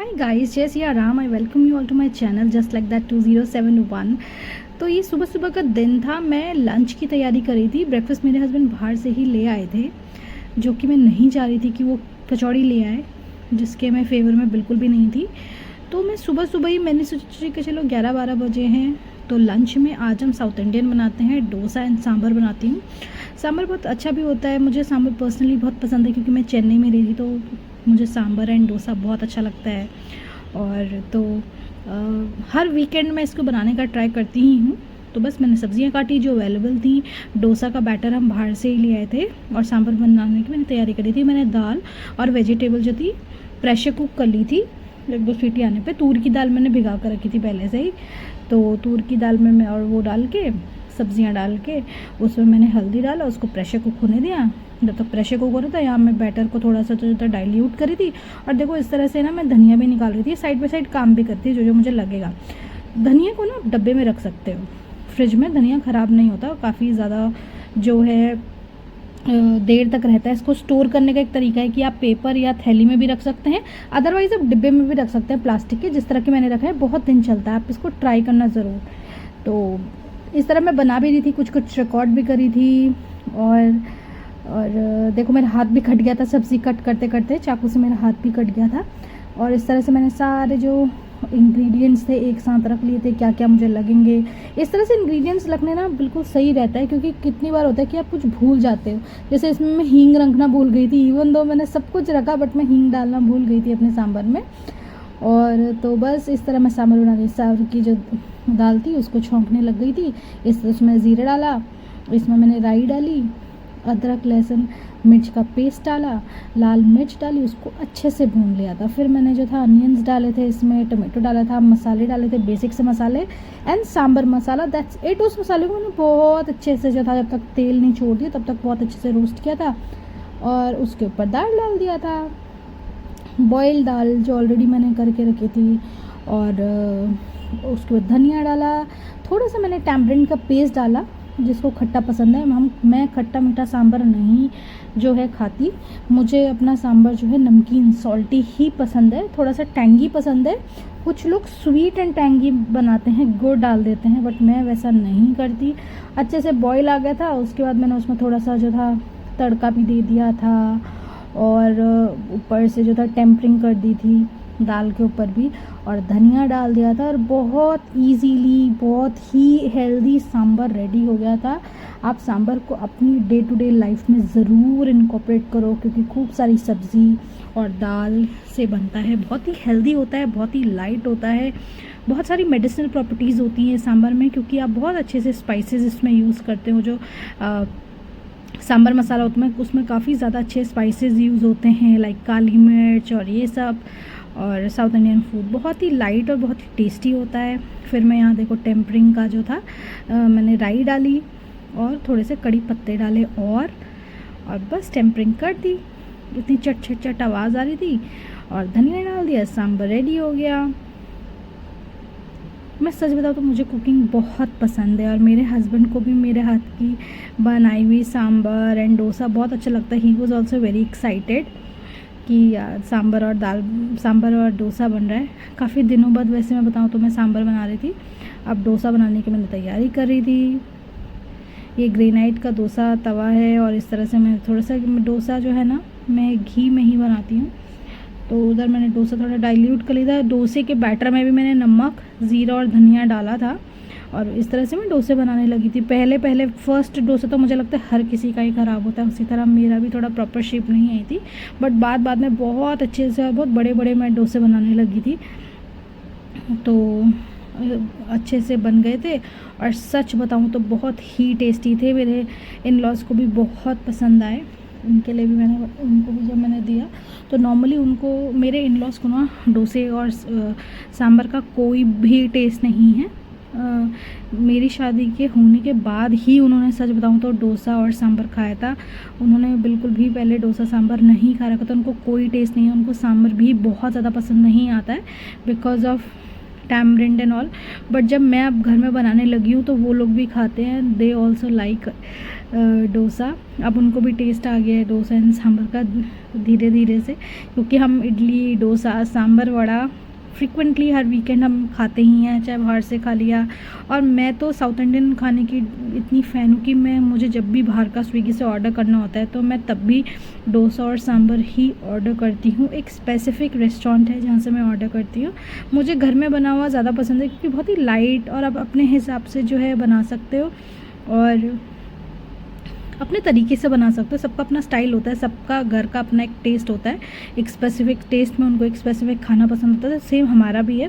हाय guys, जय Siya Ram. I welcome you all to my channel just like that 2071। तो ये सुबह सुबह का दिन था। मैं लंच की तैयारी कर रही थी। ब्रेकफास्ट मेरे हस्बैंड बाहर से ही ले आए थे, जो कि मैं नहीं चाह रही थी कि वो कचौड़ी ले आए, जिसके मैं फेवर में बिल्कुल भी नहीं थी। तो मैं सुबह सुबह ही मैंने सोची कि चलो 11-12 बजे हैं तो लंच में आज हम साउथ इंडियन बनाते हैं। डोसा एंड सांभर बनाती हूँ। सांभर बहुत अच्छा भी होता है। मुझे सांभर पर्सनली बहुत पसंद है क्योंकि मैं चेन्नई में रही थी, तो मुझे सांभर एंड डोसा बहुत अच्छा लगता है। और तो हर वीकेंड मैं इसको बनाने का ट्राई करती ही हूँ। तो बस मैंने सब्जियां काटी जो अवेलेबल थी। डोसा का बैटर हम बाहर से ही ले आए थे और सांभर बनाने की मैंने तैयारी करी थी। मैंने दाल और वेजिटेबल जो थी प्रेशर कुक कर ली थी। 1-2 सीटी आने पे तूर की दाल मैंने भिगा कर रखी थी पहले से ही। तो तूर की दाल में मैं और वो डाल के सब्जियां डाल के उसमें मैंने हल्दी डाला, उसको प्रेशर कुक होने दिया। जब तक प्रेशर कुक हो रहा था यहाँ मैं बैटर को थोड़ा सा जो डाइल्यूट करी थी। और देखो इस तरह से ना मैं धनिया भी निकाल रही थी, साइड बाई साइड काम भी करती जो जो मुझे लगेगा। धनिया को ना डब्बे में रख सकते हो, फ्रिज में धनिया ख़राब नहीं होता, काफ़ी ज़्यादा जो है देर तक रहता है। इसको स्टोर करने का एक तरीका है कि आप पेपर या थैली में भी रख सकते हैं, अदरवाइज़ आप डिब्बे में भी रख सकते हैं प्लास्टिक के। जिस तरह के मैंने रखा है बहुत दिन चलता है, आप इसको ट्राई करना ज़रूर। तो इस तरह मैं बना भी रही थी, कुछ कुछ रिकॉर्ड भी करी थी। और देखो मेरा हाथ भी कट गया था, सब्ज़ी कट करते करते चाकू से मेरा हाथ भी कट गया था। और इस तरह से मैंने सारे जो इंग्रेडिएंट्स थे एक साथ रख लिए थे, क्या क्या मुझे लगेंगे। इस तरह से इंग्रेडिएंट्स रखने ना बिल्कुल सही रहता है, क्योंकि कितनी बार होता है कि आप कुछ भूल जाते हो। जैसे इसमें मैं हींग रखना भूल गई थी, इवन दो मैंने सब कुछ रखा बट मैं हींग डालना भूल गई थी अपने सांभर में। और तो बस इस तरह मैं सांभर बना रही। सांभर की जो दाल थी उसको छौंकने लग गई थी। इसमें ज़ीरा डाला, इसमें मैंने राई डाली, अदरक लहसुन मिर्च का पेस्ट डाला, लाल मिर्च डाली, उसको अच्छे से भून लिया था। फिर मैंने जो था अनियंस डाले थे, इसमें टमाटो डाला था, मसाले डाले थे, बेसिक से मसाले and sambar masala, that's it. उस मसाले को मैंने बहुत अच्छे से जो था, जब तक तेल नहीं छोड़ दिया तब तक बहुत अच्छे से रोस्ट किया था। और उसके ऊपर दाल डाल दिया था, बॉयल दाल जो ऑलरेडी मैंने करके रखी थी। और उसके बाद धनिया डाला, थोड़ा सा मैंने टैमरिंड का पेस्ट डाला, जिसको खट्टा पसंद है। मैं खट्टा मीठा सांभर नहीं जो है खाती। मुझे अपना सांभर जो है नमकीन सॉल्टी ही पसंद है, थोड़ा सा टैंगी पसंद है। कुछ लोग स्वीट एंड टैंगी बनाते हैं, गुड़ डाल देते हैं, बट मैं वैसा नहीं करती। अच्छे से बॉयल आ गया था, उसके बाद मैंने उसमें थोड़ा सा जो था तड़का भी दे दिया था और ऊपर से जो था टेम्परिंग कर दी थी दाल के ऊपर भी, और धनिया डाल दिया था। और बहुत इजीली बहुत ही हेल्दी सांभर रेडी हो गया था। आप सांभर को अपनी डे टू डे लाइफ में ज़रूर इनकॉर्पोरेट करो, क्योंकि खूब सारी सब्ज़ी और दाल से बनता है। बहुत ही हेल्दी होता है, बहुत ही लाइट होता है, बहुत सारी मेडिसिनल प्रॉपर्टीज़ होती हैं सांभर में, क्योंकि आप बहुत अच्छे से स्पाइसेस इसमें यूज़ करते हो। जो सांभर मसाला उसमें काफ़ी ज़्यादा अच्छे स्पाइसेस यूज़ होते हैं, लाइक काली मिर्च और ये सब। और साउथ इंडियन फूड बहुत ही लाइट और बहुत ही टेस्टी होता है। फिर मैं यहाँ देखो टेम्परिंग का जो था मैंने राई डाली और थोड़े से कड़ी पत्ते डाले और बस टेम्परिंग कर दी। इतनी चट चट चट आवाज़ आ रही थी और धनिया डाल दिया, सांभर रेडी हो गया। मैं सच बताऊँ तो मुझे कुकिंग बहुत पसंद है और मेरे हस्बैंड को भी मेरे हाथ की बनाई हुई सांभर एंड डोसा बहुत अच्छा लगता है। He was also very excited कि सांभर और डोसा बन रहा है। काफ़ी दिनों बाद वैसे मैं बताऊँ तो मैं सांभर बना रही थी, अब डोसा बनाने की मैंने तैयारी कर रही थी। ये ग्रेनाइट का डोसा तवा है और इस तरह से मैं थोड़ा सा डोसा जो है ना मैं घी में ही बनाती हूँ। तो उधर मैंने डोसा थोड़ा डाइल्यूट कर लिया था। डोसे के बैटर में भी मैंने नमक, ज़ीरा और धनिया डाला था और इस तरह से मैं डोसे बनाने लगी थी। पहले फर्स्ट डोसा तो मुझे लगता है हर किसी का ही ख़राब होता है, उसी तरह मेरा भी थोड़ा प्रॉपर शेप नहीं आई थी, बट बाद में बहुत अच्छे से और बहुत बड़े बड़े मैं डोसे बनाने लगी थी। तो अच्छे से बन गए थे और सच बताऊं तो बहुत ही टेस्टी थे। मेरे इन लॉज को भी बहुत पसंद आए, उनके लिए भी उनको भी जब मैंने दिया तो नॉर्मली उनको, मेरे इन लॉज को ना डोसे और सांभर का कोई भी टेस्ट नहीं है। मेरी शादी के होने के बाद ही उन्होंने, सच बताऊं तो, डोसा और सांभर खाया था। उन्होंने बिल्कुल भी पहले डोसा सांभर नहीं खा रखा था, उनको कोई टेस्ट नहीं है। उनको सांभर भी बहुत ज़्यादा पसंद नहीं आता है because of tamarind and all, but जब मैं अब घर में बनाने लगी हूँ तो वो लोग भी खाते हैं, दे ऑल्सो लाइक डोसा। अब उनको भी टेस्ट आ गया है डोसा एंड सांभर का धीरे धीरे से, क्योंकि हम इडली डोसा सांभर वड़ा फ्रिक्वेंटली हर वीकेंड हम खाते ही हैं, चाहे बाहर से खा लिया। और मैं तो साउथ इंडियन खाने की इतनी फ़ैन हूँ कि मुझे जब भी बाहर का स्विगी से ऑर्डर करना होता है तो मैं तब भी डोसा और सांभर ही ऑर्डर करती हूँ। एक स्पेसिफ़िक रेस्टोरेंट है जहाँ से मैं ऑर्डर करती हूँ। मुझे घर में बना हुआ ज़्यादा पसंद है, क्योंकि बहुत ही लाइट और आप अपने हिसाब से जो है बना सकते हो और अपने तरीके से बना सकते हो। सबका अपना स्टाइल होता है, सबका घर का अपना एक टेस्ट होता है, एक स्पेसिफिक टेस्ट में उनको एक स्पेसिफिक खाना पसंद होता है, सेम हमारा भी है।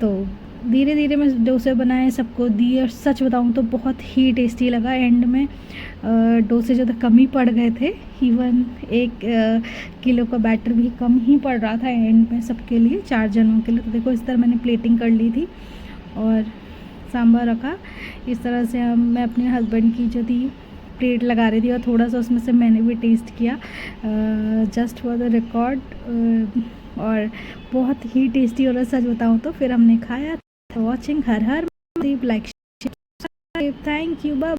तो धीरे धीरे मैं डोसे बनाए, सबको दिए और सच बताऊँ तो बहुत ही टेस्टी लगा। एंड में डोसे जो थे कम ही पड़ गए थे, इवन 1 किलो का बैटर भी कम ही पड़ रहा था एंड में सबके लिए, 4 जनों के लिए। तो देखो इस तरह मैंने प्लेटिंग कर ली थी और सांभर रखा। इस तरह से मैं अपने हस्बैंड की जो थी प्लेट लगा रही थी और थोड़ा सा उसमें से मैंने भी टेस्ट किया जस्ट फॉर द रिकॉर्ड, और बहुत ही टेस्टी हो रहा सच बताऊँ तो। फिर हमने खाया। वॉचिंग हर हर लाइक, थैंक यू, बाय।